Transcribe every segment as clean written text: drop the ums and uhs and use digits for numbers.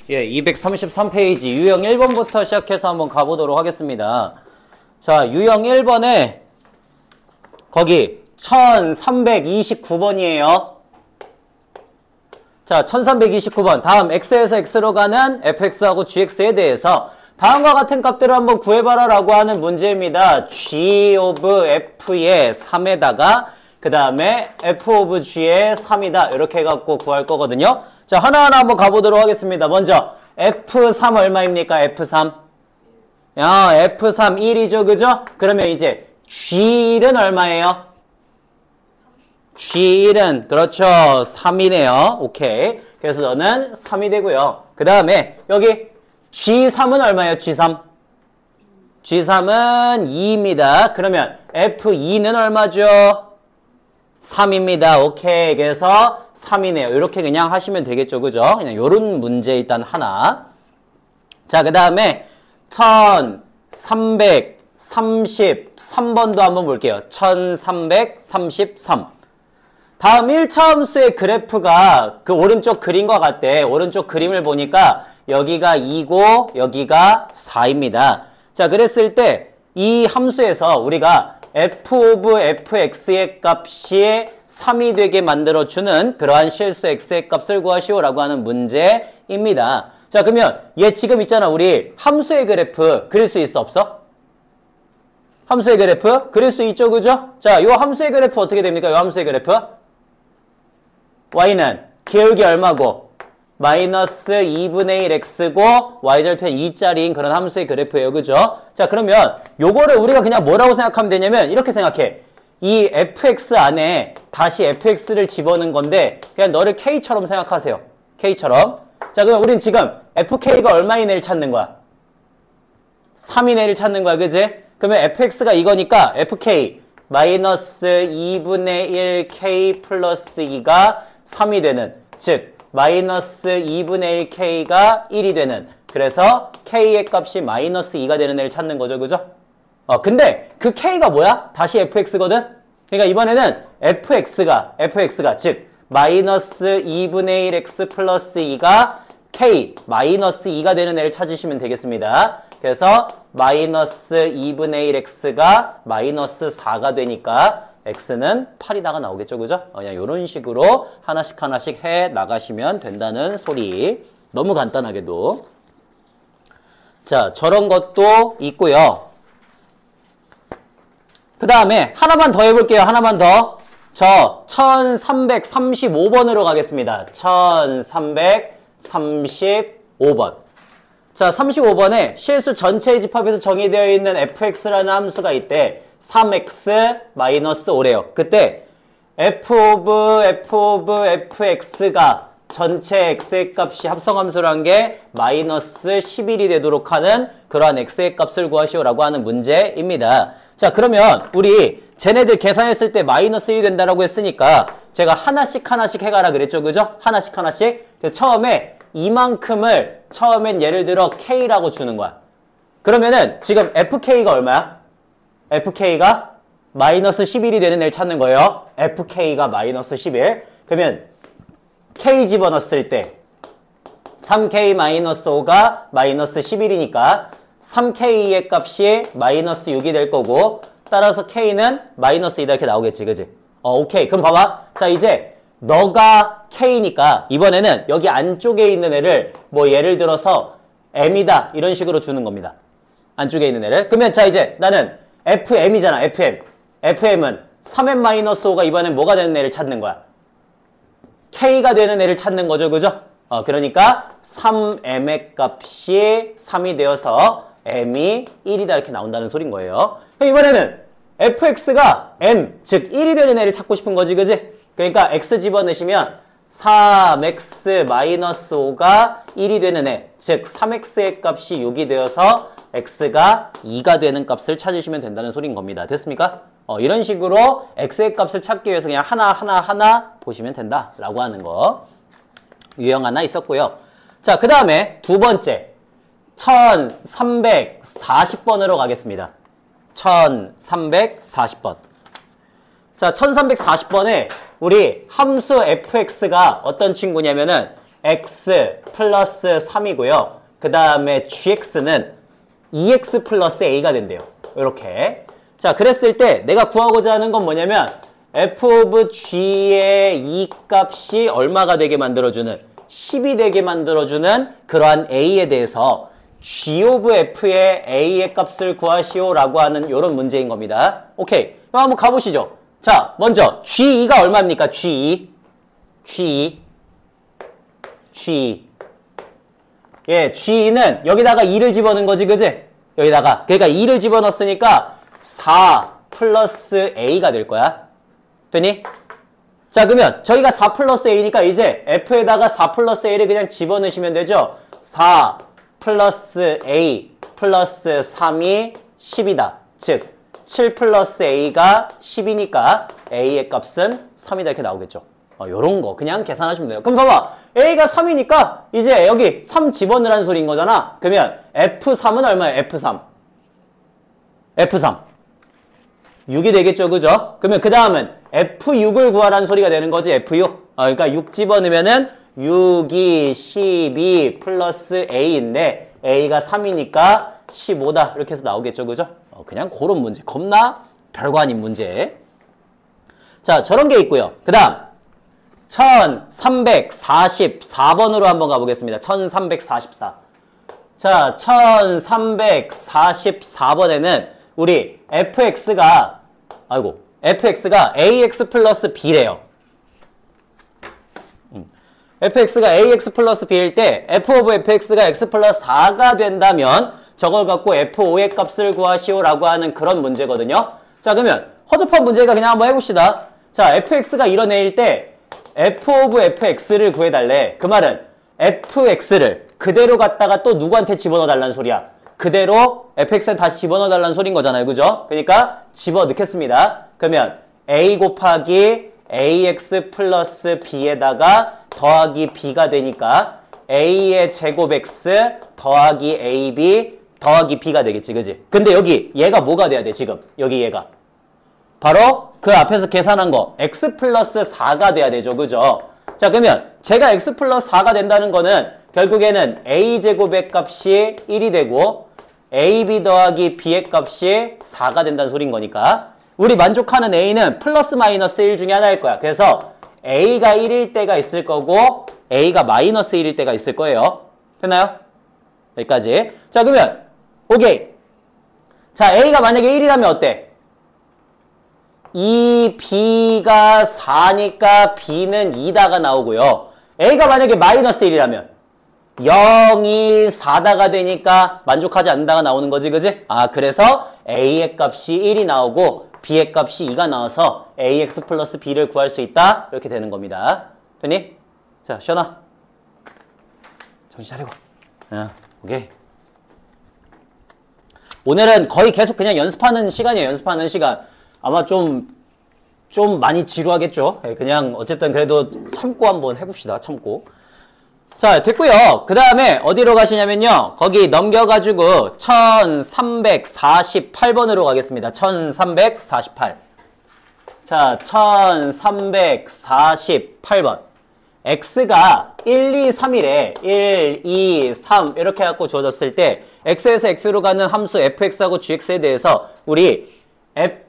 예, 233페이지 유형 1번부터 시작해서 한번 가보도록 하겠습니다. 자, 유형 1번에 거기 1329번이에요. 자, 1329번. 다음 x에서 x로 가는 fx하고 gx에 대해서 다음과 같은 값들을 한번 구해봐라 라고 하는 문제입니다. g of f의 3에다가 그 다음에 f of g의 3이다. 이렇게 해갖고 구할 거거든요. 자, 하나하나 한번 가보도록 하겠습니다. 먼저 F3 얼마입니까? F3. 야, F3 1이죠. 그죠? 그러면 이제 G1은 얼마예요? G1은 그렇죠. 3이네요. 오케이. 그래서 너는 3이 되고요. 그 다음에 여기 G3은 얼마예요? G3. G3은 2입니다. 그러면 F2는 얼마죠? 3입니다. 오케이. 그래서 3이네요. 이렇게 그냥 하시면 되겠죠. 그죠? 그냥 요런 문제 일단 하나. 자, 그 다음에 1333번도 한번 볼게요. 1333. 다음 1차 함수의 그래프가 그 오른쪽 그림과 같대. 오른쪽 그림을 보니까 여기가 2고 여기가 4입니다. 자, 그랬을 때 이 함수에서 우리가 f of fx의 값이 3이 되게 만들어주는 그러한 실수 x의 값을 구하시오라고 하는 문제입니다. 자, 그러면 얘 지금 있잖아. 우리 함수의 그래프 그릴 수 있어? 없어? 함수의 그래프 그릴 수 있죠? 그죠? 자, 요 함수의 그래프 어떻게 됩니까? 요 함수의 그래프 y는 기울기 얼마고? 마이너스 2분의 1 x고 y절편 2짜리인 그런 함수의 그래프예요. 그죠? 자, 그러면 요거를 우리가 그냥 뭐라고 생각하면 되냐면 이렇게 생각해. 이 fx 안에 다시 fx를 집어넣은 건데 그냥 너를 k처럼 생각하세요. k처럼. 자, 그럼 우린 지금 fk가 얼마인 애를 찾는 거야? 3인 애를 찾는 거야. 그지? 그러면 fx가 이거니까 fk 마이너스 2분의 1 k 플러스 2가 3이 되는, 즉 마이너스 2분의 1k가 1이 되는, 그래서 k의 값이 마이너스 2가 되는 애를 찾는 거죠. 그죠? 근데 그 k가 뭐야? 다시 fx거든? 그러니까 이번에는 fx가 즉 마이너스 2분의 1x 플러스 2가 k 마이너스 2가 되는 애를 찾으시면 되겠습니다. 그래서 마이너스 2분의 1x가 마이너스 4가 되니까 x는 8이다가 나오겠죠. 그죠? 그냥 이런 식으로 하나씩 해 나가시면 된다는 소리. 너무 간단하게도. 자, 저런 것도 있고요. 그 다음에 하나만 더 해볼게요. 하나만 더. 저 1335번으로 가겠습니다. 1335번. 자, 35번에 실수 전체의 집합에서 정의되어 있는 fx라는 함수가 있대. 3x-5래요. 그때 f of fx가 전체 x의 값이 합성함수라는 게 마이너스 11이 되도록 하는 그러한 x의 값을 구하시오라고 하는 문제입니다. 자, 그러면 우리 쟤네들 계산했을 때 마이너스 1이 된다라고 했으니까 제가 하나씩 해가라 그랬죠. 그죠? 하나씩. 처음에 이만큼을 처음엔 예를 들어 k라고 주는 거야. 그러면은 지금 fk가 얼마야? fk가 마이너스 11이 되는 애를 찾는 거예요. fk가 마이너스 11. 그러면 k 집어넣었을 때 3k-5가 마이너스 11이니까 3k의 값이 마이너스 6이 될 거고, 따라서 k는 마이너스 2다 이렇게 나오겠지. 그지? 오케이. 그럼 봐봐. 자, 이제 너가 k니까 이번에는 여기 안쪽에 있는 애를 뭐 예를 들어서 m이다 이런 식으로 주는 겁니다. 안쪽에 있는 애를. 그러면 자, 이제 나는 fm이잖아. fm은 3m-5가 이번엔 뭐가 되는 애를 찾는 거야? k가 되는 애를 찾는 거죠. 그죠? 그러니까 3m의 값이 3이 되어서 m이 1이다 이렇게 나온다는 소린 거예요. 그럼 이번에는 fx가 m, 즉 1이 되는 애를 찾고 싶은 거지. 그지? 그러니까 x 집어넣으시면 3x-5가 1이 되는 애, 즉 3x의 값이 6이 되어서 x가 2가 되는 값을 찾으시면 된다는 소린 겁니다. 됐습니까? 이런 식으로 x의 값을 찾기 위해서 그냥 하나 보시면 된다라고 하는 거. 유형 하나 있었고요. 자, 그 다음에 두 번째 1340번으로 가겠습니다. 1340번. 자, 1340번에 우리 함수 fx가 어떤 친구냐면은 x 플러스 3이고요. 그 다음에 gx는 2x 플러스 a가 된대요. 이렇게. 자, 그랬을 때 내가 구하고자 하는 건 뭐냐면 f of g의 이 값이 얼마가 되게 만들어주는 10이 되게 만들어주는 그러한 a에 대해서 g of f의 a의 값을 구하시오라고 하는 이런 문제인 겁니다. 오케이. 그럼 한번 가보시죠. 자, 먼저 g2가 얼마입니까? g2. 예, g2는 여기다가 2를 집어넣은 거지, 그지? 여기다가. 그러니까 2를 집어넣었으니까 4 플러스 a가 될 거야. 되니? 자, 그러면 저희가 4 플러스 a니까 이제 f에다가 4 플러스 a를 그냥 집어넣으시면 되죠? 4 플러스 a 플러스 3이 10이다. 즉, 7 플러스 a가 10이니까 a의 값은 3이다 이렇게 나오겠죠. 요런 거 그냥 계산하시면 돼요. 그럼 봐봐. a가 3이니까 이제 여기 3 집어넣으라는 소리인 거잖아. 그러면 f3은 얼마야? f3. 6이 되겠죠. 그죠? 그러면 그 다음은 f6을 구하라는 소리가 되는 거지. f6. 그러니까 6 집어넣으면은 6이 12 플러스 a인데 a가 3이니까 15다. 이렇게 해서 나오겠죠. 그죠? 그냥 그런 문제. 겁나 별거 아닌 문제. 자, 저런 게 있고요. 그 다음 1344번으로 한번 가보겠습니다. 1344. 자, 1344번에는 우리 fx가 ax 플러스 b래요. fx가 ax 플러스 b일 때 f of fx가 x 플러스 4가 된다면 저걸 갖고 f5의 값을 구하시오라고 하는 그런 문제거든요. 자, 그러면 허접한 문제가 그냥 한번 해봅시다. 자, fx가 이런 애일 때 f of fx를 구해달래. 그 말은 fx를 그대로 갖다가 또 누구한테 집어넣어달라는 소리야. 그대로 fx에 다시 집어넣어달라는 소리인 거잖아요. 그죠? 그러니까 집어넣겠습니다. 그러면 a 곱하기 ax 플러스 b에다가 더하기 b가 되니까 a의 제곱 x 더하기 ab 더하기 b가 되겠지. 그지? 근데 여기 얘가 뭐가 돼야 돼? 지금 여기 얘가 바로 그 앞에서 계산한 거 x 플러스 4가 돼야 되죠. 그죠? 자, 그러면 제가 x 플러스 4가 된다는 거는 결국에는 a제곱의 값이 1이 되고 ab 더하기 b의 값이 4가 된다는 소린 거니까 우리 만족하는 a는 플러스 마이너스 1 중에 하나일 거야. 그래서 a가 1일 때가 있을 거고 a가 마이너스 1일 때가 있을 거예요. 됐나요? 여기까지. 자, 그러면 오케이. 자, a가 만약에 1이라면 어때? 이 b가 4니까 b는 2다가 나오고요. a가 만약에 마이너스 1이라면 0이 4다가 되니까 만족하지 않는다가 나오는 거지. 그지? 그래서 a의 값이 1이 나오고 b의 값이 2가 나와서 ax 플러스 b를 구할 수 있다. 이렇게 되는 겁니다. 됐니? 자, 시연아. 정신 차리고. 오케이. 오늘은 거의 계속 그냥 연습하는 시간이에요. 연습하는 시간. 아마 좀 많이 지루하겠죠? 그냥 어쨌든 그래도 참고 한번 해봅시다. 참고. 자, 됐고요. 그 다음에 어디로 가시냐면요. 거기 넘겨가지고 1348번으로 가겠습니다. 1348. 자, 1348번. x가 1, 2, 3이래. 1, 2, 3 이렇게 갖고 주어졌을 때 x에서 x로 가는 함수 fx하고 gx에 대해서 우리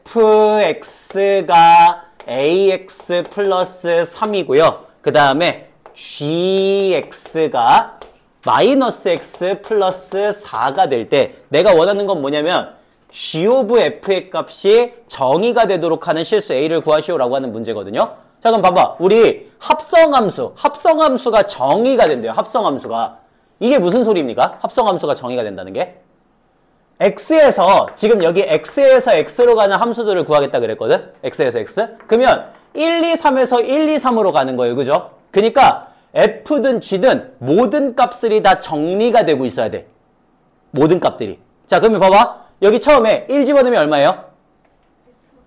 fx가 ax 플러스 3이고요. 그 다음에 gx가 마이너스 x 플러스 4가 될 때 내가 원하는 건 뭐냐면 g of f의 값이 정의가 되도록 하는 실수 a를 구하시오라고 하는 문제거든요. 자, 그럼 봐봐. 우리 합성함수가 정의가 된대요. 합성함수가. 이게 무슨 소리입니까? 합성함수가 정의가 된다는 게? x에서 지금 여기 x에서 x로 가는 함수들을 구하겠다 그랬거든? x에서 x. 그러면 1, 2, 3에서 1, 2, 3으로 가는 거예요. 그죠? 그러니까 f든 g든 모든 값들이 다 정리가 되고 있어야 돼. 모든 값들이. 자, 그러면 봐봐. 여기 처음에 1 집어넣으면 얼마예요?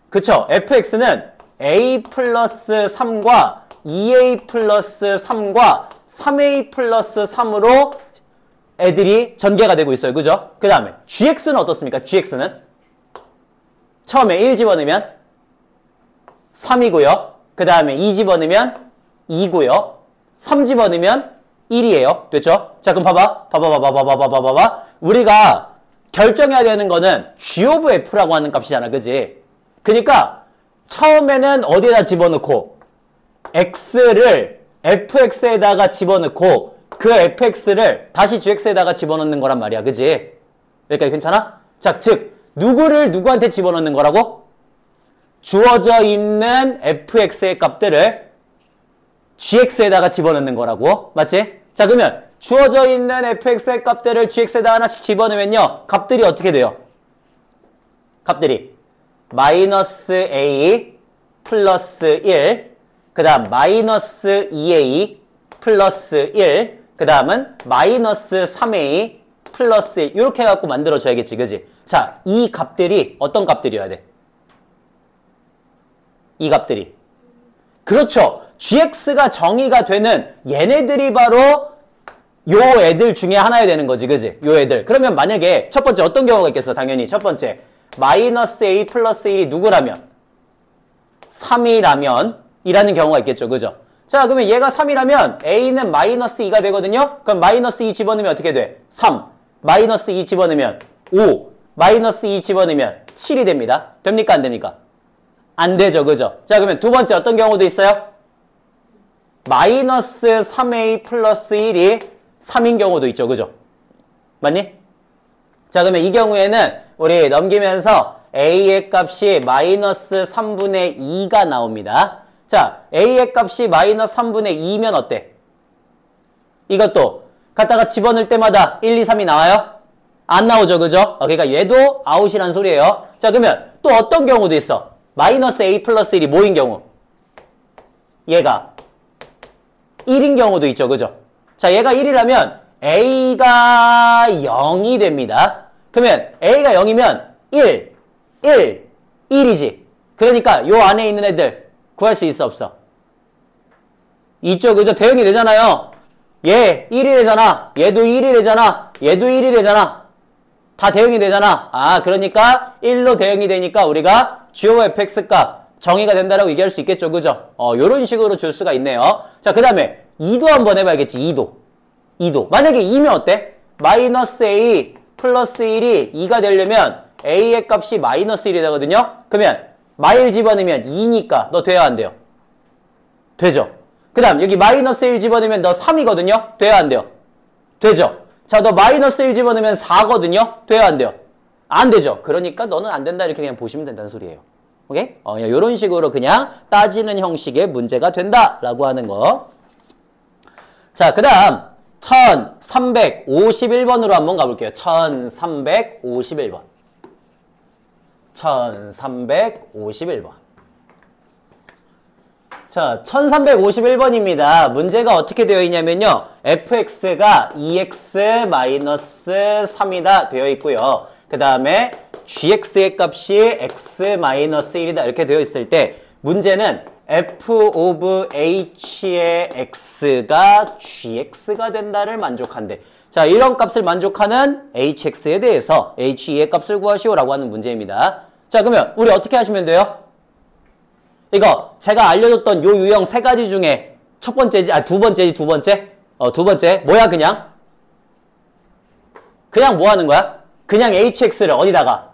그쵸? fx는 a 플러스 3과 2a 플러스 3과 3a 플러스 3으로 애들이 전개가 되고 있어요. 그죠? 그 다음에 gx는 어떻습니까? gx는 처음에 1 집어넣으면 3이고요. 그 다음에 2 집어넣으면 2고요. 3 집어넣으면 1이에요. 됐죠? 자, 그럼 봐봐. 우리가 결정해야 되는 거는 g of f라고 하는 값이잖아. 그지? 그러니까 처음에는 어디에다 집어넣고 x를 fx에다가 집어넣고 그 fx를 다시 gx에다가 집어넣는 거란 말이야. 그지? 여기까지 괜찮아? 자, 즉 누구를 누구한테 집어넣는 거라고? 주어져 있는 fx의 값들을 gx에다가 집어넣는 거라고. 맞지? 자, 그러면 주어져 있는 fx의 값들을 gx에다가 하나씩 집어넣으면요. 값들이 어떻게 돼요? 값들이 마이너스 a 플러스 1, 그 다음 마이너스 2a 플러스 1, 그 다음은 마이너스 3a 플러스 1 이렇게 해갖고 만들어줘야겠지. 그지? 자, 이 값들이 어떤 값들이어야 돼? 이 값들이. 그렇죠. gx가 정의가 되는 얘네들이 바로 요 애들 중에 하나여야 되는 거지. 그지? 요 애들. 그러면 만약에 첫 번째 어떤 경우가 있겠어? 당연히 첫 번째 마이너스 a 플러스 1이 누구라면? 3이라면 이라는 경우가 있겠죠. 그죠? 자, 그러면 얘가 3이라면 a는 마이너스 2가 되거든요. 그럼 마이너스 2 집어넣으면 어떻게 돼? 3. 마이너스 2 집어넣으면 5. 마이너스 2 집어넣으면 7이 됩니다. 됩니까? 안 됩니까? 안 되죠. 그죠? 자, 그러면 두 번째 어떤 경우도 있어요? 마이너스 3a 플러스 1이 3인 경우도 있죠. 그죠? 맞니? 자, 그러면 이 경우에는 우리 넘기면서 a의 값이 마이너스 3분의 2가 나옵니다. 자, a의 값이 마이너스 3분의 2면 어때? 이것도 갖다가 집어넣을 때마다 1, 2, 3이 나와요? 안 나오죠. 그죠? 그러니까 얘도 아웃이란 소리예요. 자, 그러면 또 어떤 경우도 있어? 마이너스 a 플러스 1이 뭐인 경우? 얘가 1인 경우도 있죠. 그죠? 자, 얘가 1이라면 a가 0이 됩니다. 그러면 a가 0이면 1, 1이지. 그러니까 요 안에 있는 애들 구할 수 있어 없어? 있죠. 그죠? 대응이 되잖아요. 얘 1이래잖아. 얘도 1이래잖아. 얘도 1이래잖아. 다 대응이 되잖아. 아, 그러니까 1로 대응이 되니까 우리가 g of fx 값 정의가 된다라고 얘기할 수 있겠죠. 그죠? 요런 식으로 줄 수가 있네요. 자, 그 다음에 2도 한번 해봐야겠지. 2도. 만약에 2면 어때? 마이너스 a 플러스 1이 2가 되려면 a의 값이 마이너스 1이 되거든요. 그러면 마일 집어넣으면 2니까 너 돼야 안 돼요? 되죠. 그 다음 여기 마이너스 1 집어넣으면 너 3이거든요. 돼야 안 돼요? 되죠. 자, 너 마이너스 1 집어넣으면 4거든요. 돼야 안 돼요? 안 되죠. 그러니까 너는 안 된다 이렇게 그냥 보시면 된다는 소리예요. 오케이? 이런 식으로 그냥 따지는 형식의 문제가 된다라고 하는 거. 자, 그 다음 1351번으로 한번 가볼게요. 1351번. 1351번. 자, 1351번입니다. 문제가 어떻게 되어 있냐면요. fx가 2x-3이다 되어 있고요. 그 다음에 gx의 값이 x-1이다 이렇게 되어 있을 때 문제는 f of h의 x가 gx가 된다를 만족한대. 자, 이런 값을 만족하는 hx에 대해서 he의 값을 구하시오라고 하는 문제입니다. 자, 그러면 우리 어떻게 하시면 돼요? 이거 제가 알려줬던 요 유형 세 가지 중에 첫 번째지, 두 번째지, 두 번째? 두 번째. 뭐야, 그냥? 그냥 뭐 하는 거야? 그냥 hx를 어디다가?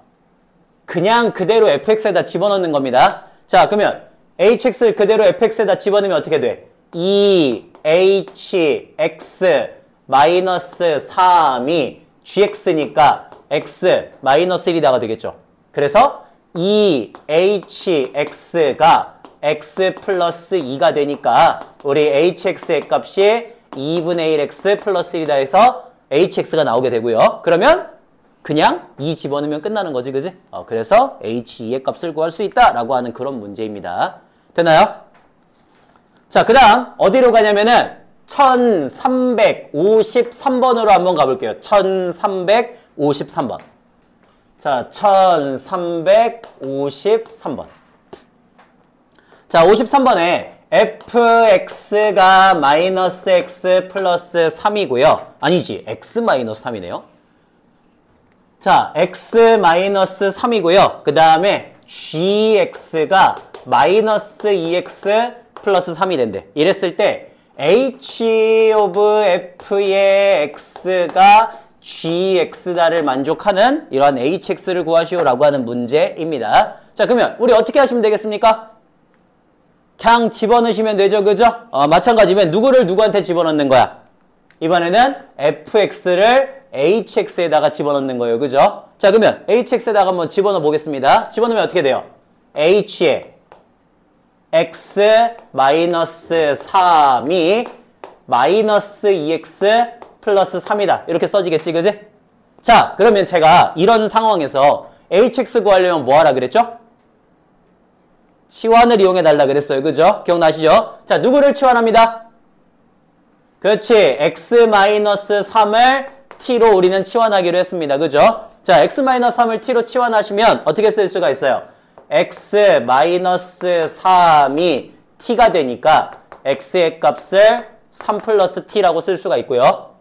그냥 그대로 fx에다 집어넣는 겁니다. 자, 그러면 hx를 그대로 fx에다 집어넣으면 어떻게 돼? 2hx-3이 gx니까 x-1이다가 되겠죠. 그래서 2hx가 x 플러스 2가 되니까 우리 hx의 값이 2분의 1x 플러스 1이다 해서 hx가 나오게 되고요. 그러면 그냥 2 집어넣으면 끝나는 거지, 그지? 그래서 h2의 값을 구할 수 있다라고 하는 그런 문제입니다. 되나요? 자, 그 다음 어디로 가냐면은 1353번으로 한번 가볼게요. 1353번. 자, 1353번. 자, 53번에 fx가 마이너스 x 플러스 3이고요. 아니지, x 마이너스 3이네요. 자, x 마이너스 3이고요. 그 다음에 gx가 마이너스 2x 플러스 3이 된대. 이랬을 때 h of f의 x가 gx다를 만족하는 이러한 hx를 구하시오라고 하는 문제입니다. 자, 그러면 우리 어떻게 하시면 되겠습니까? 그냥 집어넣으시면 되죠, 그죠? 마찬가지면 누구를 누구한테 집어넣는 거야? 이번에는 fx를 hx에다가 집어넣는 거예요, 그죠? 자, 그러면 hx에다가 한번 집어넣어 보겠습니다. 집어넣으면 어떻게 돼요? h에 x 마이너스 3이 마이너스 2x 플러스 3이다. 이렇게 써지겠지, 그지? 자, 그러면 제가 이런 상황에서 hx 구하려면 뭐 하라 그랬죠? 치환을 이용해 달라 그랬어요, 그죠? 기억나시죠? 자, 누구를 치환합니다? 그렇지. x 마이너스 3을 t로 우리는 치환하기로 했습니다, 그죠? 자, x 마이너스 3을 t로 치환하시면 어떻게 쓸 수가 있어요? x 마이너스 3이 t가 되니까 x의 값을 3 플러스 t라고 쓸 수가 있고요.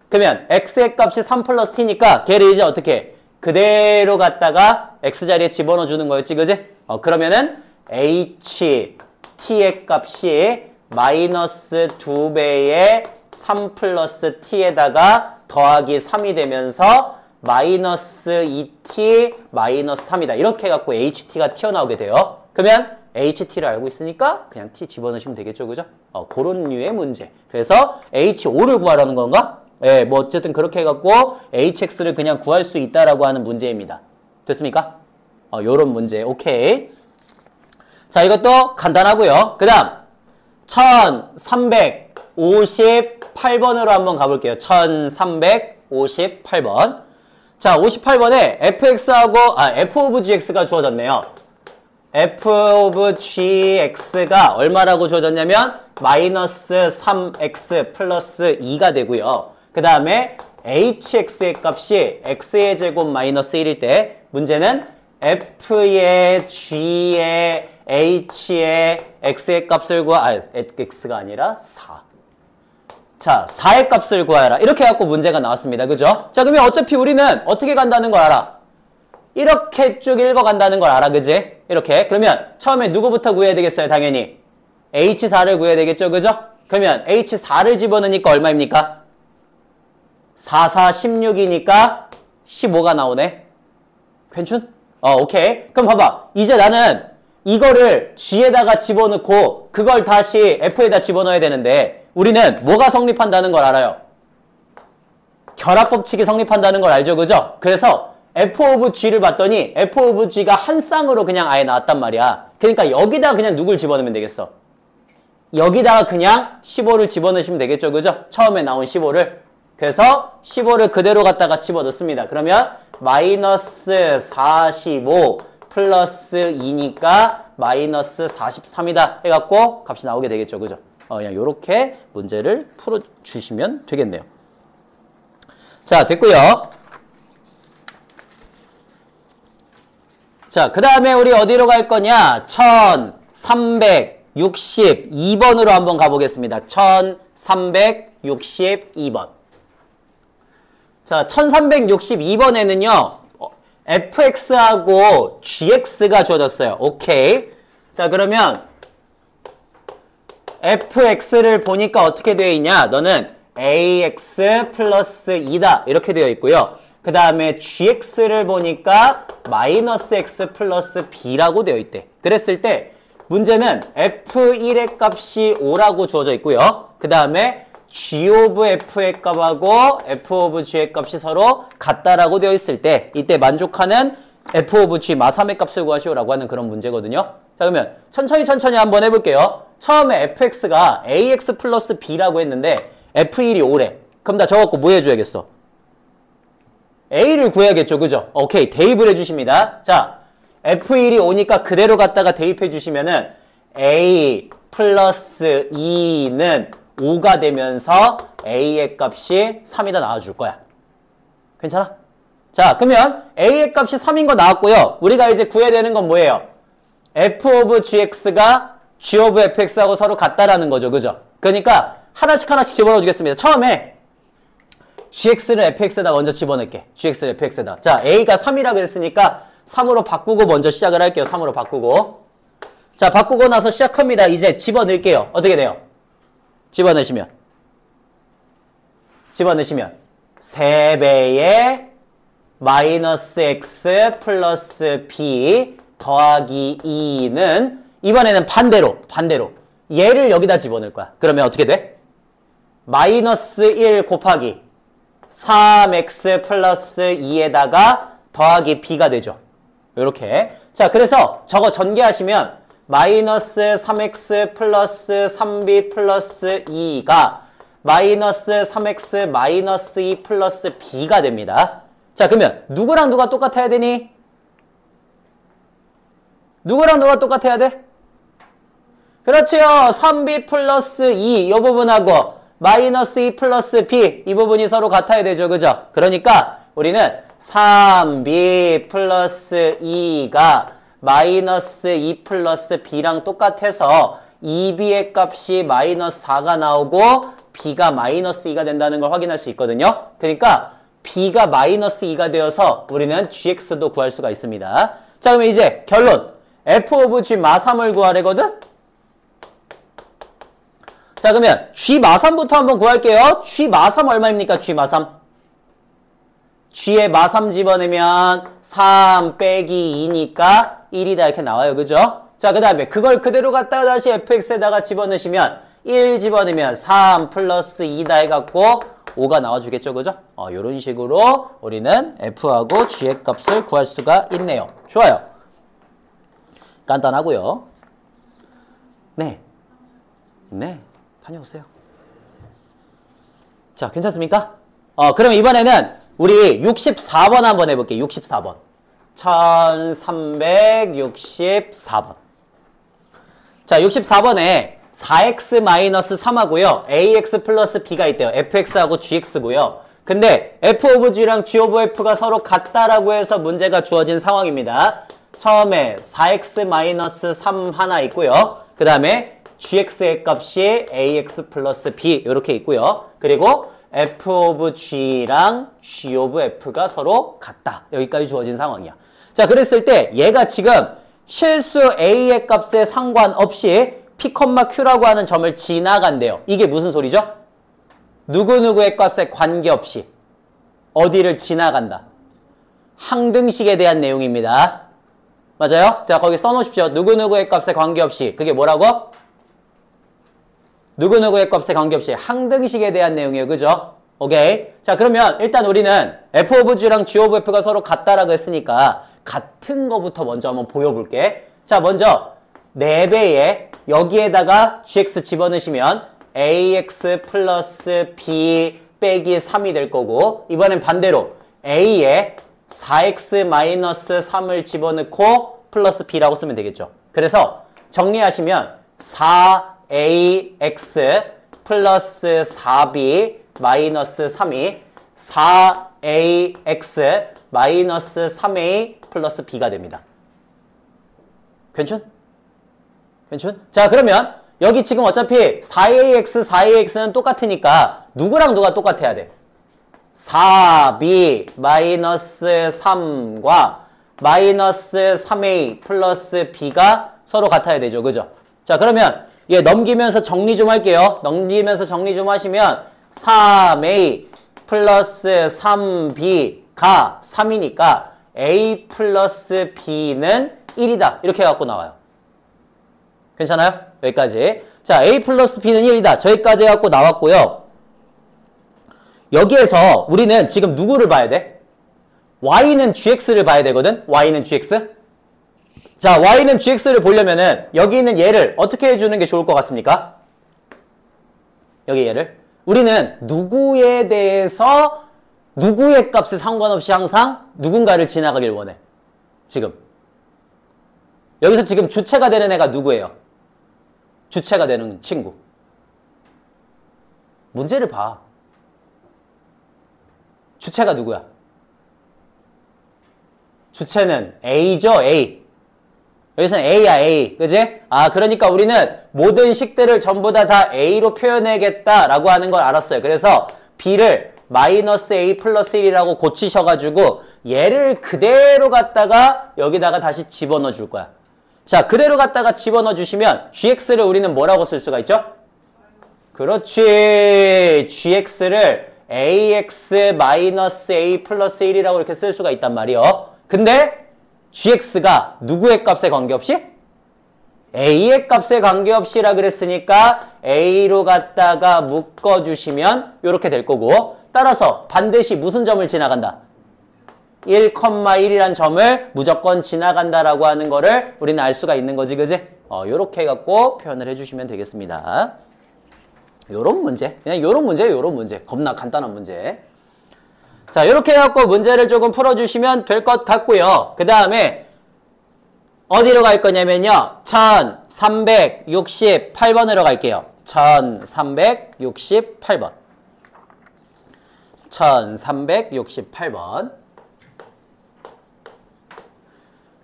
그러면 x의 값이 3 플러스 t니까 걔를 이제 어떻게 그대로 갖다가 x 자리에 집어넣어 주는 거였지, 그지? 그러면은 h t의 값이 마이너스 2배의 3 플러스 t에다가 더하기 3이 되면서 마이너스 2t 마이너스 3이다. 이렇게 해갖고 ht가 튀어나오게 돼요. 그러면 ht를 알고 있으니까 그냥 t 집어넣으시면 되겠죠, 그죠? 그런 류의 문제. 그래서 h5를 구하라는 건가? 예, 뭐 어쨌든 그렇게 해갖고 hx를 그냥 구할 수 있다라고 하는 문제입니다. 됐습니까? 요런 문제. 오케이. 자, 이것도 간단하고요. 그 다음 1358번으로 한번 가볼게요. 1358번. 자, 58번에 fx하고 f of gx가 주어졌네요. f of gx가 얼마라고 주어졌냐면 마이너스 3x 플러스 2가 되고요. 그 다음에 hx의 값이 x의 제곱 마이너스 1일 때 문제는 f의 g의 h의 x의 값을 x가 아니라 4. 자, 4의 값을 구하라. 이렇게 해갖고 문제가 나왔습니다. 그죠? 자, 그러면 어차피 우리는 어떻게 간다는 걸 알아? 이렇게 쭉 읽어간다는 걸 알아. 그지? 이렇게. 그러면 처음에 누구부터 구해야 되겠어요? 당연히. h4를 구해야 되겠죠? 그죠? 그러면 h4를 집어넣으니까 얼마입니까? 4, 4, 16이니까 15가 나오네. 괜춘? 오케이. 그럼 봐봐. 이제 나는 이거를 g에다가 집어넣고 그걸 다시 f에다 집어넣어야 되는데 우리는 뭐가 성립한다는 걸 알아요? 결합법칙이 성립한다는 걸 알죠, 그죠? 그래서 f of g를 봤더니 f of g가 한 쌍으로 그냥 아예 나왔단 말이야. 그러니까 여기다 그냥 누굴 집어넣으면 되겠어? 여기다가 그냥 15를 집어넣으시면 되겠죠, 그죠? 처음에 나온 15를. 그래서 15를 그대로 갖다가 집어넣습니다. 그러면 마이너스 45 플러스 2니까 마이너스 43이다 해갖고 값이 나오게 되겠죠, 그죠? 그냥 요렇게 문제를 풀어주시면 되겠네요. 자, 됐고요. 자, 그 다음에 우리 어디로 갈 거냐? 1362번으로 한번 가보겠습니다. 1362번. 자, 1362번에는요, fx하고 gx가 주어졌어요. 오케이. 자, 그러면 fx를 보니까 어떻게 되어 있냐? 너는 ax 플러스 2다. 이렇게 되어 있고요. 그 다음에 gx를 보니까 마이너스 x 플러스 b라고 되어 있대. 그랬을 때 문제는 f1의 값이 5라고 주어져 있고요. 그 다음에 g of f의 값하고 f of g의 값이 서로 같다라고 되어 있을 때 이때 만족하는 f of g 마3의 값을 구하시오라고 하는 그런 문제거든요. 자, 그러면 천천히 한번 해볼게요. 처음에 fx가 ax 플러스 b라고 했는데 f1이 5래. 그럼 나 저거 뭐 해줘야겠어? a를 구해야겠죠, 그죠? 오케이, 대입을 해주십니다. 자, f1이 5니까 그대로 갖다가 대입해 주시면은 a 플러스 2는 5가 되면서 a의 값이 3이다 나와줄 거야. 괜찮아? 자, 그러면 a의 값이 3인 거 나왔고요. 우리가 이제 구해야 되는 건 뭐예요? f of gx가 g of fx하고 서로 같다라는 거죠, 그죠? 그러니까 하나씩 집어넣어 주겠습니다. 처음에 gx를 fx에다 먼저 집어넣을게. gx를 fx에다. 자, a가 3이라고 했으니까 3으로 바꾸고 먼저 시작을 할게요. 3으로 바꾸고. 자, 바꾸고 나서 시작합니다. 이제 집어넣을게요. 어떻게 돼요? 집어넣으시면 3배의 마이너스 x 플러스 b 더하기 2는 이번에는 반대로 얘를 여기다 집어넣을 거야. 그러면 어떻게 돼? 마이너스 1 곱하기 3x 플러스 2에다가 더하기 b가 되죠. 이렇게. 자, 그래서 저거 전개하시면 마이너스 3x 플러스 3b 플러스 2가 마이너스 3x 마이너스 2 플러스 b가 됩니다. 자, 그러면 누구랑 누가 똑같아야 되니? 누구랑 누가 똑같아야 돼? 그렇죠. 3b 플러스 2 이 부분하고 마이너스 2 플러스 b 이 부분이 서로 같아야 되죠. 그죠? 그러니까 우리는 3b 플러스 2가 마이너스 2 플러스 b랑 똑같아서 2b의 값이 마이너스 4가 나오고 b가 마이너스 2가 된다는 걸 확인할 수 있거든요. 그러니까 b가 마이너스 2가 되어서 우리는 gx도 구할 수가 있습니다. 자, 그러면 이제 결론. f 오브 g 마3을 구하래거든? 자, 그러면 g 마3부터 한번 구할게요. g 마3 얼마입니까? g 마3. g에 마3 집어넣으면 3 빼기 2니까 1이다 이렇게 나와요. 그죠? 자, 그 다음에 그걸 그대로 갖다가 다시 fx에다가 집어넣으시면 1 집어넣으면 3 플러스 2다 해갖고 5가 나와주겠죠. 그죠? 요런 식으로 우리는 f하고 g의 값을 구할 수가 있네요. 좋아요. 간단하고요. 네. 다녀오세요. 자, 괜찮습니까? 그럼 이번에는 우리 64번 한번 해볼게요. 64번. 1364번. 자, 64번에 4x-3하고요. ax 플러스 b가 있대요. fx하고 gx고요. 근데 f 오브 g랑 g 오브 f가 서로 같다라고 해서 문제가 주어진 상황입니다. 처음에 4x-3 하나 있고요. 그 다음에 gx의 값이 ax 플러스 b 이렇게 있고요. 그리고 f 오브 g랑 g 오브 f가 서로 같다. 여기까지 주어진 상황이야. 자, 그랬을 때 얘가 지금 실수 a의 값에 상관없이 p, q라고 하는 점을 지나간대요. 이게 무슨 소리죠? 누구누구의 값에 관계없이 어디를 지나간다. 항등식에 대한 내용입니다. 맞아요? 자, 거기 써놓으십시오. 누구누구의 값에 관계없이. 그게 뭐라고? 누구누구의 값에 관계없이 항등식에 대한 내용이에요. 그죠? 오케이. 자, 그러면 일단 우리는 f 오브 g랑 g 오브 f가 서로 같다라고 했으니까 같은 거부터 먼저 한번 보여볼게. 자, 먼저 4배에 여기에다가 gx 집어넣으시면 ax 플러스 b 빼기 3이 될 거고, 이번엔 반대로 a에 4x-3을 집어넣고 플러스 b라고 쓰면 되겠죠. 그래서 정리하시면 4ax 플러스 4b 마이너스 3이 4ax 마이너스 3a 플러스 b가 됩니다. 괜찮? 자, 그러면 여기 지금 어차피 4ax, 4ax는 똑같으니까 누구랑 누가 똑같아야 돼? 4b 마이너스 3과 마이너스 3a 플러스 b가 서로 같아야 되죠. 그죠? 자, 그러면 얘 넘기면서 정리 좀 할게요. 넘기면서 정리 좀 하시면 3a 플러스 3b가 3이니까 a 플러스 b는 1이다. 이렇게 해갖고 나와요. 괜찮아요? 여기까지. 자, a 플러스 b는 1이다. 저기까지 해갖고 나왔고요. 여기에서 우리는 지금 누구를 봐야 돼? y는 gx를 봐야 되거든? y는 gx. 자, y는 gx를 보려면은 여기 있는 얘를 어떻게 해주는 게 좋을 것 같습니까? 여기 얘를. 우리는 누구에 대해서 누구의 값에 상관없이 항상 누군가를 지나가길 원해. 지금. 여기서 지금 주체가 되는 애가 누구예요? 주체가 되는 친구. 문제를 봐. 주체가 누구야? 주체는 A죠, A. 여기서는 A야, A. 그지? 아, 그러니까 우리는 모든 식들을 전부 다 A로 표현해야겠다라고 하는 걸 알았어요. 그래서 B를 마이너스 A 플러스 1이라고 고치셔가지고 얘를 그대로 갖다가 여기다가 다시 집어넣어 줄 거야. 자, 그대로 갖다가 집어넣어 주시면 GX를 우리는 뭐라고 쓸 수가 있죠? 그렇지. gx를 ax 마이너스 a 플러스 1이라고 이렇게 쓸 수가 있단 말이요. 근데 gx가 누구의 값에 관계없이? a의 값에 관계없이라 그랬으니까 a로 갖다가 묶어주시면 이렇게 될 거고, 따라서 반드시 무슨 점을 지나간다? 1,1이란 점을 무조건 지나간다라고 하는 거를 우리는 알 수가 있는 거지, 그지? 요렇게 해갖고 표현을 해주시면 되겠습니다. 요런 문제. 그냥 요런 문제, 요런 문제. 겁나 간단한 문제. 자, 요렇게 해갖고 문제를 조금 풀어주시면 될 것 같고요. 그 다음에 어디로 갈 거냐면요. 1368번으로 갈게요. 1368번. 1368번.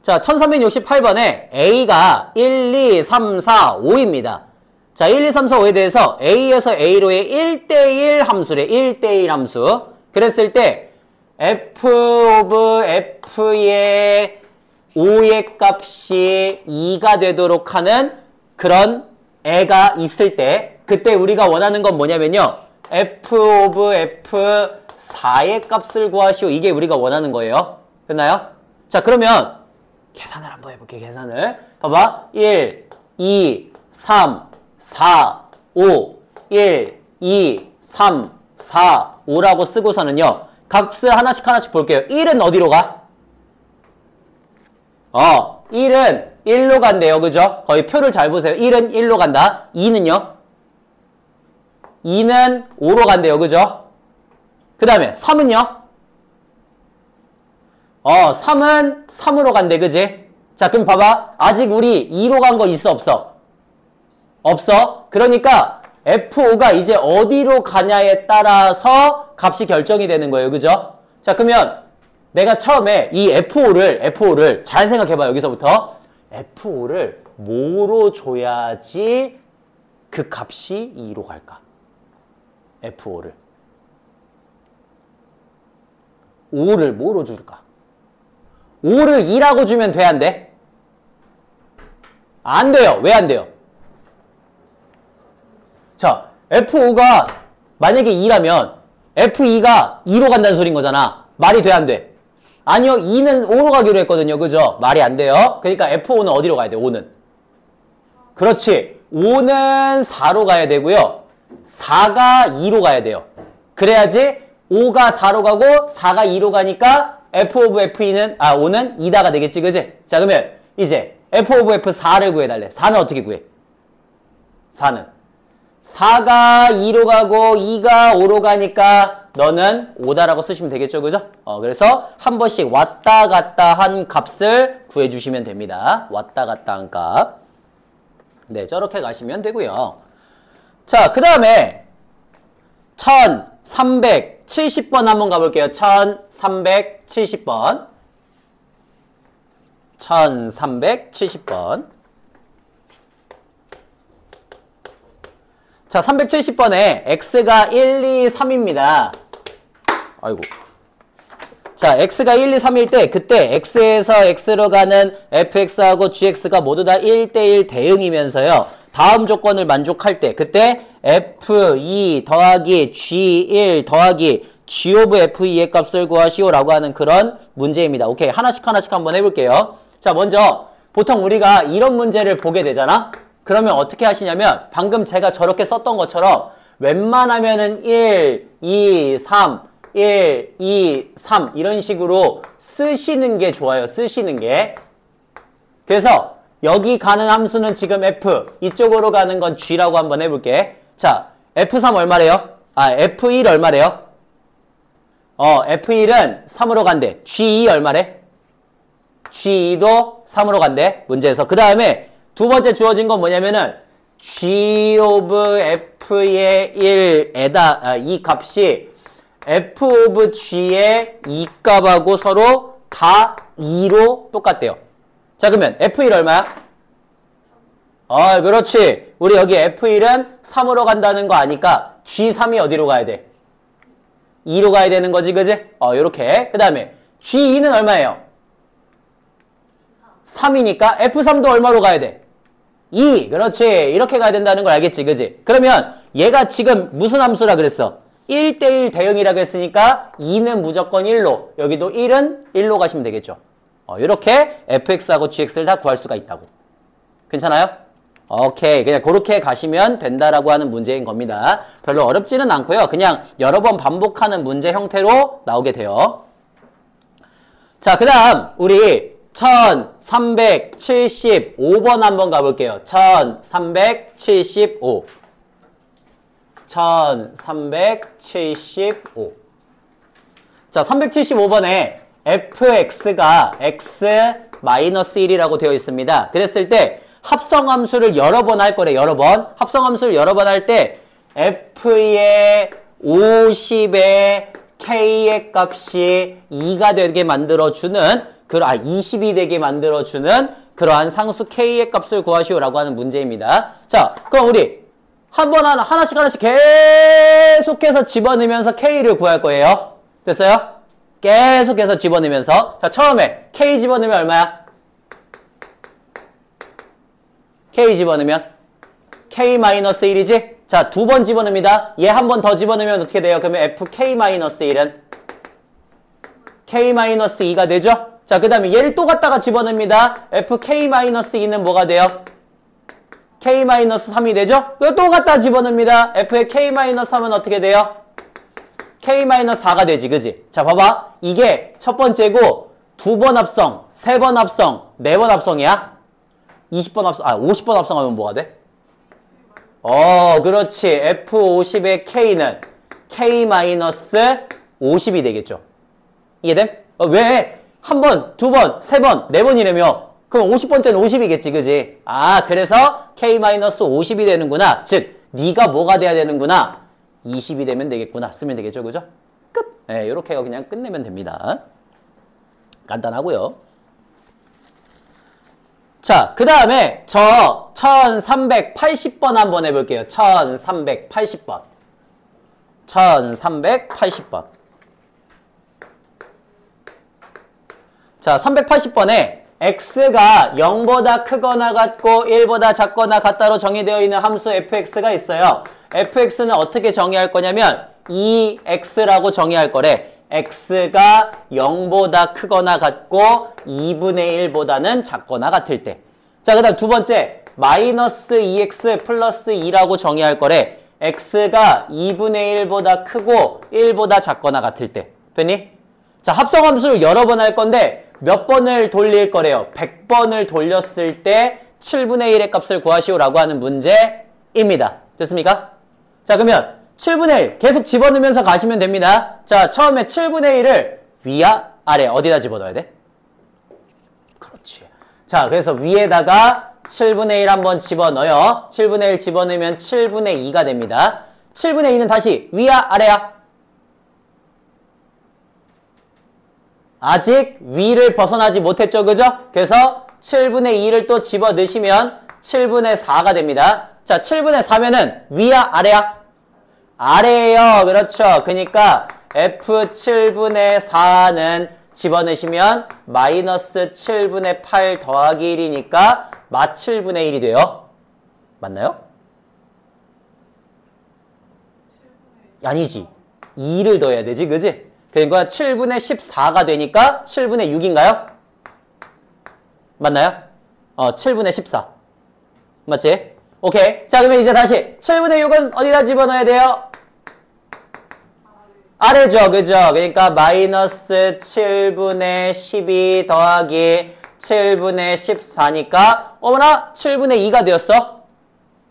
자, 1368번에 A가 1, 2, 3, 4, 5입니다. 자, 1, 2, 3, 4, 5에 대해서 A에서 A로의 1대1 함수래. 1대1 함수. 그랬을 때 f of f의 5의 값이 2가 되도록 하는 그런 애가 있을 때, 그때 우리가 원하는 건 뭐냐면요. f of f 4의 값을 구하시오. 이게 우리가 원하는 거예요. 됐나요? 자, 그러면 계산을 한번 해볼게요. 계산을. 봐봐. 1, 2, 3, 4, 5. 1, 2, 3, 4, 5라고 쓰고서는요. 값을 하나씩 볼게요. 1은 어디로 가? 1은 1로 간대요. 그죠? 거의 표를 잘 보세요. 1은 1로 간다. 2는요? 2는 5로 간대요. 그죠? 그 다음에 3은요? 3은 3으로 간대. 그지? 자, 그럼 봐봐. 아직 우리 2로 간 거 있어? 없어? 없어. 그러니까 F5가 이제 어디로 가냐에 따라서 값이 결정이 되는 거예요. 그죠? 자, 그러면 내가 처음에 이 F5를 잘 생각해봐. 여기서부터. F5를 뭐로 줘야지 그 값이 2로 갈까? F5를. 5를 뭐로 줄까? 5를 2라고 주면 돼, 안 돼? 안 돼요. 왜 안 돼요? 자, F5가 만약에 2라면 F2가 2로 간다는 소린 거잖아. 말이 돼, 안 돼? 아니요. 2는 5로 가기로 했거든요. 그죠? 말이 안 돼요. 그러니까 F5는 어디로 가야 돼? 5는. 그렇지. 5는 4로 가야 되고요. 4가 2로 가야 돼요. 그래야지 5가 4로 가고 4가 2로 가니까 F of F2는 5는 2다가 되겠지. 그지? 자, 그러면 이제 F of F4를 구해달래. 4는 어떻게 구해? 4는 4가 2로 가고 2가 5로 가니까 너는 5다라고 쓰시면 되겠죠. 그죠? 그래서 한 번씩 왔다 갔다 한 값을 구해주시면 됩니다. 왔다 갔다 한 값. 네, 저렇게 가시면 되고요. 자, 그 다음에 1370번 한번 가볼게요. 1370번. 1370번. 자, 370번에 x가 1, 2, 3입니다. 아이고. 자, x가 1, 2, 3일 때 그때 x에서 x로 가는 fx하고 gx가 모두 다 1대1 대응이면서요. 다음 조건을 만족할 때 그때 f2 더하기 g1 더하기 g of f2의 값을 구하시오라고 하는 그런 문제입니다. 오케이. 하나씩 한번 해볼게요. 자, 먼저 보통 우리가 이런 문제를 보게 되잖아. 그러면 어떻게 하시냐면 방금 제가 저렇게 썼던 것처럼 웬만하면은 1, 2, 3, 1, 2, 3 이런 식으로 쓰시는 게 좋아요. 쓰시는 게. 그래서 여기 가는 함수는 지금 f, 이쪽으로 가는 건 g라고 한번 해볼게. 자, f3 얼마래요? f1 얼마래요? f1은 3으로 간대. g2 얼마래? g2도 3으로 간대. 문제에서. 그 다음에 두 번째 주어진 건 뭐냐면은 g of f의 1에다 이 값이 f of g의 2값하고 서로 다 2로 똑같대요. 자, 그러면 f1 얼마야? 그렇지. 우리 여기 f1은 3으로 간다는 거 아니까 g3이 어디로 가야 돼? 2로 가야 되는 거지, 그지? 요렇게. 그 다음에 g2는 얼마예요? 3이니까 f3도 얼마로 가야 돼? 2. 그렇지. 이렇게 가야 된다는 걸 알겠지. 그지? 그러면 얘가 지금 무슨 함수라 그랬어? 1대1 대응이라고 했으니까 2는 무조건 1로, 여기도 1은 1로 가시면 되겠죠. 이렇게 fx하고 gx를 다 구할 수가 있다고. 괜찮아요? 오케이. 그냥 그렇게 가시면 된다라고 하는 문제인 겁니다. 별로 어렵지는 않고요. 그냥 여러 번 반복하는 문제 형태로 나오게 돼요. 자, 그 다음 우리 1375번 한번 가볼게요. 1375. 1375. 자, 375번에 fx가 x-1이라고 되어 있습니다. 그랬을 때 합성함수를 여러 번 할 거래. 여러 번. 합성함수를 여러 번 할 때 f의 50의 k의 값이 2가 되게 만들어주는 20이 되게 만들어주는 그러한 상수 k의 값을 구하시오라고 하는 문제입니다. 자, 그럼 우리 하나씩 계속해서 집어넣으면서 k를 구할 거예요. 됐어요? 계속해서 집어넣으면서. 자, 처음에 k 집어넣으면 얼마야? k 집어넣으면 k-1이지? 자, 두 번 집어넣습니다. 얘 한 번 더 집어넣으면 어떻게 돼요? 그러면 fk-1은 k-2가 되죠? 자, 그 다음에 얘를 또 갖다가 집어넣습니다. fk-2는 뭐가 돼요? k-3이 되죠? 그리고 또 갖다 집어넣습니다. f의 k-3은 어떻게 돼요? k-4가 되지, 그지? 자, 봐봐. 이게 첫 번째고, 2번 합성, 3번 합성, 4번 합성이야? 20번 합성, 50번 합성하면 뭐가 돼? 그렇지. F50의 K는 K-50이 되겠죠. 이해됨? 왜? 한 번, 두 번, 세 번, 네 번이라며? 그럼 50번째는 50이겠지, 그지? 그래서 K-50이 되는구나. 즉, 네가 뭐가 돼야 되는구나. 20이 되면 되겠구나. 쓰면 되겠죠, 그죠? 끝! 네, 이렇게 그냥 끝내면 됩니다. 간단하고요. 자, 그 다음에 저 1380번 한번 해볼게요. 1380번. 1380번. 자, 380번에 x가 0보다 크거나 같고 1보다 작거나 같다로 정의되어 있는 함수 fx가 있어요. fx는 어떻게 정의할 거냐면 2x라고 정의할 거래. x가 0보다 크거나 같고 2분의 1보다는 작거나 같을 때. 자, 그 다음 두 번째, 마이너스 2x 플러스 2라고 정의할 거래. x가 2분의 1보다 크고 1보다 작거나 같을 때. 됐니? 자, 합성함수를 여러 번 할 건데 몇 번을 돌릴 거래요? 100번을 돌렸을 때 7분의 1의 값을 구하시오라고 하는 문제입니다. 됐습니까? 자, 그러면 7분의 1 계속 집어넣으면서 가시면 됩니다. 자, 처음에 7분의 1을 위야 아래 어디다 집어넣어야 돼? 그렇지. 자, 그래서 위에다가 7분의 1 한번 집어넣어요. 7분의 1 집어넣으면 7분의 2가 됩니다. 7분의 2는 다시 위야 아래야? 아직 위를 벗어나지 못했죠, 그죠? 그래서 7분의 2를 또 집어넣으시면 7분의 4가 됩니다. 자, 7분의 4면은 위야 아래야? 아래예요. 그렇죠. 그러니까 F7분의 4는 집어넣으시면 마이너스 7분의 8 더하기 1이니까 마 7분의 1이 돼요. 맞나요? 아니지. 2를 더해야 되지, 그지? 그러니까 7분의 14가 되니까 7분의 6인가요? 맞나요? 7분의 14. 맞지? 오케이. 자, 그러면 이제 다시 7분의 6은 어디다 집어넣어야 돼요? 아래죠. 그죠? 그러니까 마이너스 7분의 12 더하기 7분의 14니까 어머나 7분의 2가 되었어.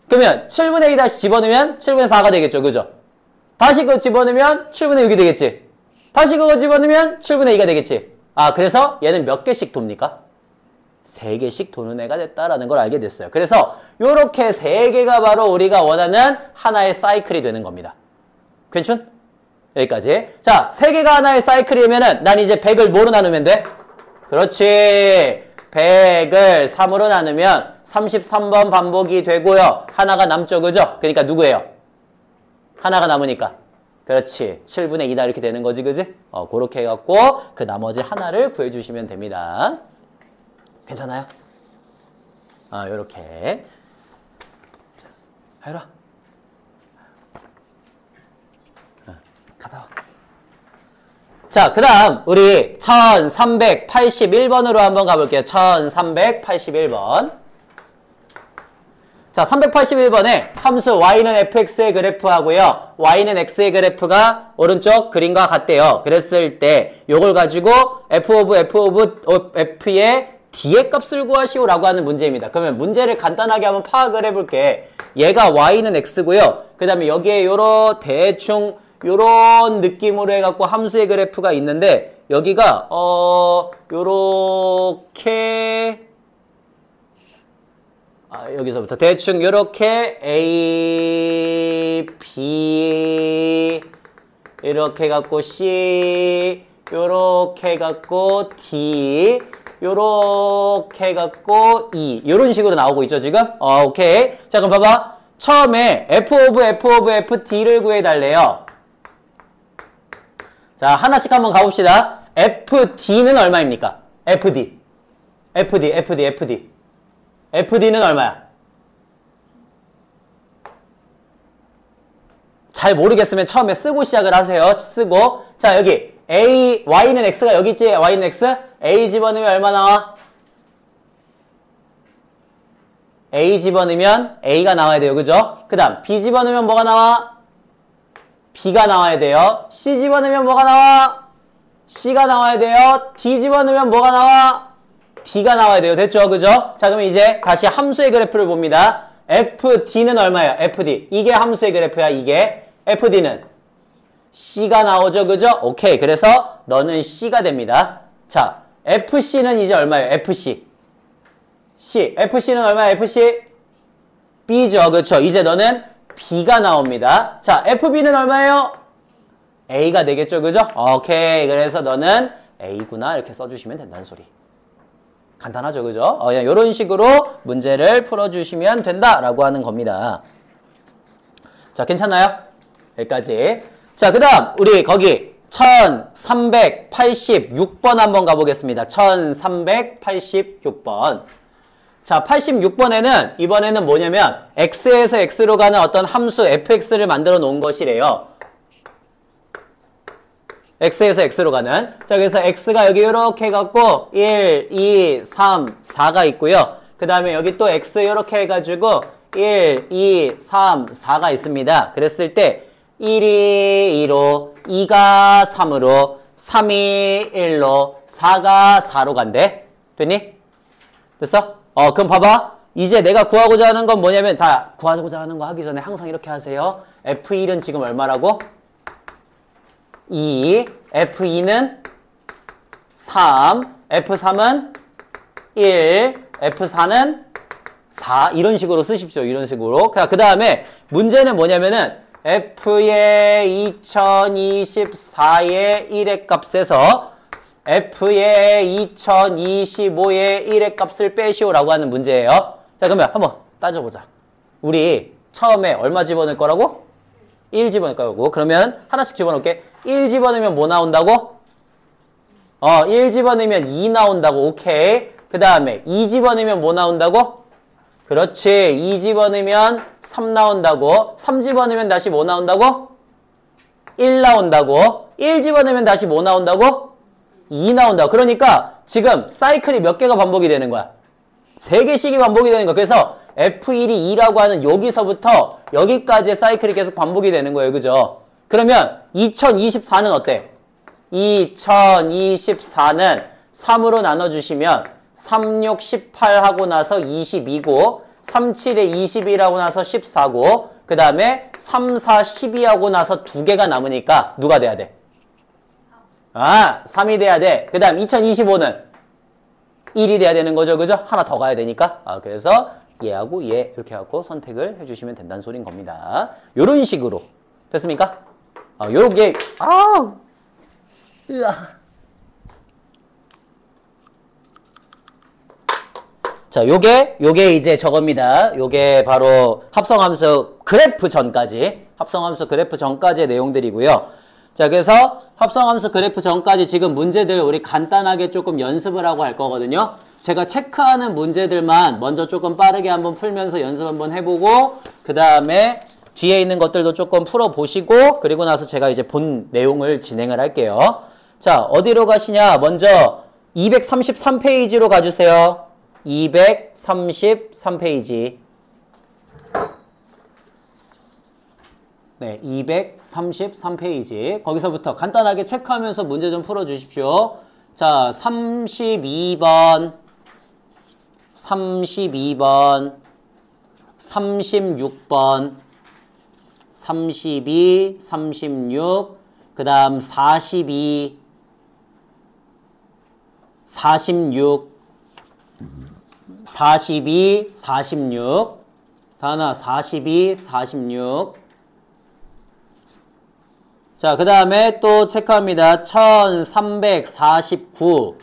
그러면 7분의 2 다시 집어넣으면 7분의 4가 되겠죠. 그죠? 다시 그거 집어넣으면 7분의 6이 되겠지. 다시 그거 집어넣으면 7분의 2가 되겠지. 그래서 얘는 몇 개씩 돕니까? 3개씩 도는 애가 됐다라는 걸 알게 됐어요. 그래서 요렇게 3개가 바로 우리가 원하는 하나의 사이클이 되는 겁니다. 괜춘? 여기까지. 자, 3개가 하나의 사이클이면은 난 이제 100을 뭐로 나누면 돼? 그렇지. 100을 3으로 나누면 33번 반복이 되고요. 하나가 남죠. 그죠? 그러니까 누구예요? 하나가 남으니까. 그렇지. 7분의 2다 이렇게 되는 거지. 그지? 그렇게 해갖고 그 나머지 하나를 구해주시면 됩니다. 괜찮아요? 요렇게. 이리 와. 가다 와. 자, 그 다음 우리 1381번으로 한번 가볼게요. 1381번. 자, 381번에 함수 y는 fx의 그래프하고요. y는 x의 그래프가 오른쪽 그림과 같대요. 그랬을 때 요걸 가지고 f of f의 d의 값을 구하시오라고 하는 문제입니다. 그러면 문제를 간단하게 한번 파악을 해볼게. 얘가 y는 x고요. 그 다음에 여기에 대충 요런 느낌으로 해갖고 함수의 그래프가 있는데 여기가 요렇게 여기서부터 대충 요렇게 A, B 이렇게 갖고 C 요렇게 갖고 D 요렇게 갖고 E 요런 식으로 나오고 있죠 지금? 오케이. 자 그럼 봐봐. 처음에 F of FD를 구해달래요. 자 하나씩 한번 가봅시다. FD는 얼마입니까? FD는 얼마야? 잘 모르겠으면 처음에 쓰고 시작을 하세요. 쓰고. 자, 여기 y는 x가 여기 있지? y는 x? a 집어넣으면 얼마 나와? a 집어넣으면 a가 나와야 돼요. 그죠? 그 다음 b 집어넣으면 뭐가 나와? b가 나와야 돼요. c 집어넣으면 뭐가 나와? c가 나와야 돼요. d 집어넣으면 뭐가 나와? d가 나와야 돼요. 됐죠? 그죠? 자, 그러면 이제 다시 함수의 그래프를 봅니다. fd는 얼마예요? fd. 이게 함수의 그래프야, 이게. fd는 c가 나오죠? 그죠? 오케이. 그래서 너는 c가 됩니다. 자, fc는 이제 얼마예요? fc는 얼마예요? fc? b죠? 그렇죠? 이제 너는 b가 나옵니다. 자, fb는 얼마예요? a가 되겠죠? 그죠? 오케이. 그래서 너는 a구나. 이렇게 써주시면 된다는 소리. 간단하죠, 그죠? 그냥 이런 식으로 문제를 풀어주시면 된다라고 하는 겁니다. 자, 괜찮나요? 여기까지. 자, 그 다음 우리 거기 1386번 한번 가보겠습니다. 1386번. 자, 86번에는 이번에는 뭐냐면 x에서 x로 가는 어떤 함수 fx를 만들어 놓은 것이래요. x에서 x로 가는. 자, 그래서 x가 여기 이렇게 해갖고 1, 2, 3, 4가 있고요. 그 다음에 여기 또 x 이렇게 해가지고 1, 2, 3, 4가 있습니다. 그랬을 때 1이 2로, 2가 3으로, 3이 1로, 4가 4로 간대. 됐니? 됐어? 그럼 봐봐. 이제 내가 구하고자 하는 건 뭐냐면 다 구하고자 하는 거 하기 전에 항상 이렇게 하세요. F1은 지금 얼마라고? 2, F2는 3, F3은 1, F4는 4 이런 식으로 쓰십시오. 이런 식으로. 그 다음에 문제는 뭐냐면은 F의 2024의 1의 값에서 F의 2025의 1의 값을 빼시오라고 하는 문제예요. 자, 그러면 한번 따져보자. 우리 처음에 얼마 집어넣을 거라고? 1 집어넣을 거고. 그러면 하나씩 집어넣을게. 1 집어넣으면 뭐 나온다고? 1 집어넣으면 2 나온다고. 오케이. 그 다음에 2 집어넣으면 뭐 나온다고? 그렇지. 2 집어넣으면 3 나온다고. 3 집어넣으면 다시 뭐 나온다고? 1 나온다고. 1 집어넣으면 다시 뭐 나온다고? 2 나온다고. 그러니까 지금 사이클이 몇 개가 반복이 되는 거야? 3개씩이 반복이 되는 거야. 그래서 F1이 2라고 하는 여기서부터 여기까지의 사이클이 계속 반복이 되는 거예요. 그죠? 그러면 2024는 어때? 2024는 3으로 나눠주시면 3, 6, 18 하고 나서 22고 3, 7에 21 하고 나서 14고 그 다음에 3, 4, 12 하고 나서 2개가 남으니까 누가 돼야 돼? 3이 돼야 돼. 그 다음 2025는 1이 돼야 되는 거죠. 그죠? 하나 더 가야 되니까. 그래서 얘하고 얘 이렇게 해갖고 선택을 해주시면 된다는 소린 겁니다. 요런 식으로. 됐습니까? 요게, 자, 요게 이제 저겁니다. 요게 바로 합성함수 그래프 전까지의 내용들이고요. 자, 그래서 합성함수 그래프 전까지 지금 문제들 우리 간단하게 조금 연습을 하고 할 거거든요. 제가 체크하는 문제들만 먼저 조금 빠르게 한번 풀면서 연습 한번 해보고 그 다음에 뒤에 있는 것들도 조금 풀어보시고 그리고 나서 제가 이제 본 내용을 진행을 할게요. 자, 어디로 가시냐? 먼저 233페이지로 가주세요. 233페이지. 네, 233페이지. 거기서부터 간단하게 체크하면서 문제 좀 풀어주십시오. 자, 32번, 32번, 36번, 32, 36, 그 다음 42, 46, 42, 46, 다나 42, 46. 자, 그 다음에 또 체크합니다. 1349,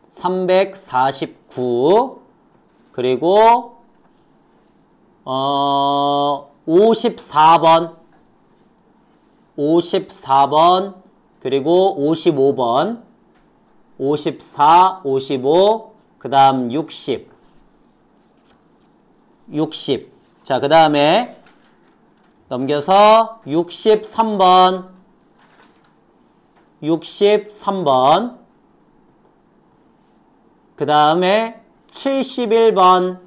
349, 그리고 54번, 54번, 그리고 55번, 54, 55, 그 다음 60, 60. 자, 그 다음에 넘겨서 63번, 63번, 그 다음에 71번,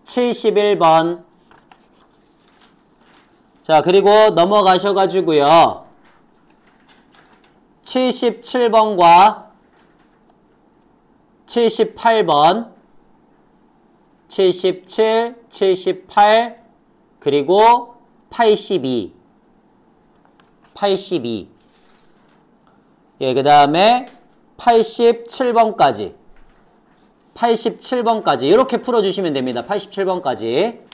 71번. 자, 그리고 넘어가셔가지고요. 77번과 78번, 77, 78, 그리고 82, 82. 예, 그 다음에 87번까지. 87번까지. 이렇게 풀어주시면 됩니다. 87번까지.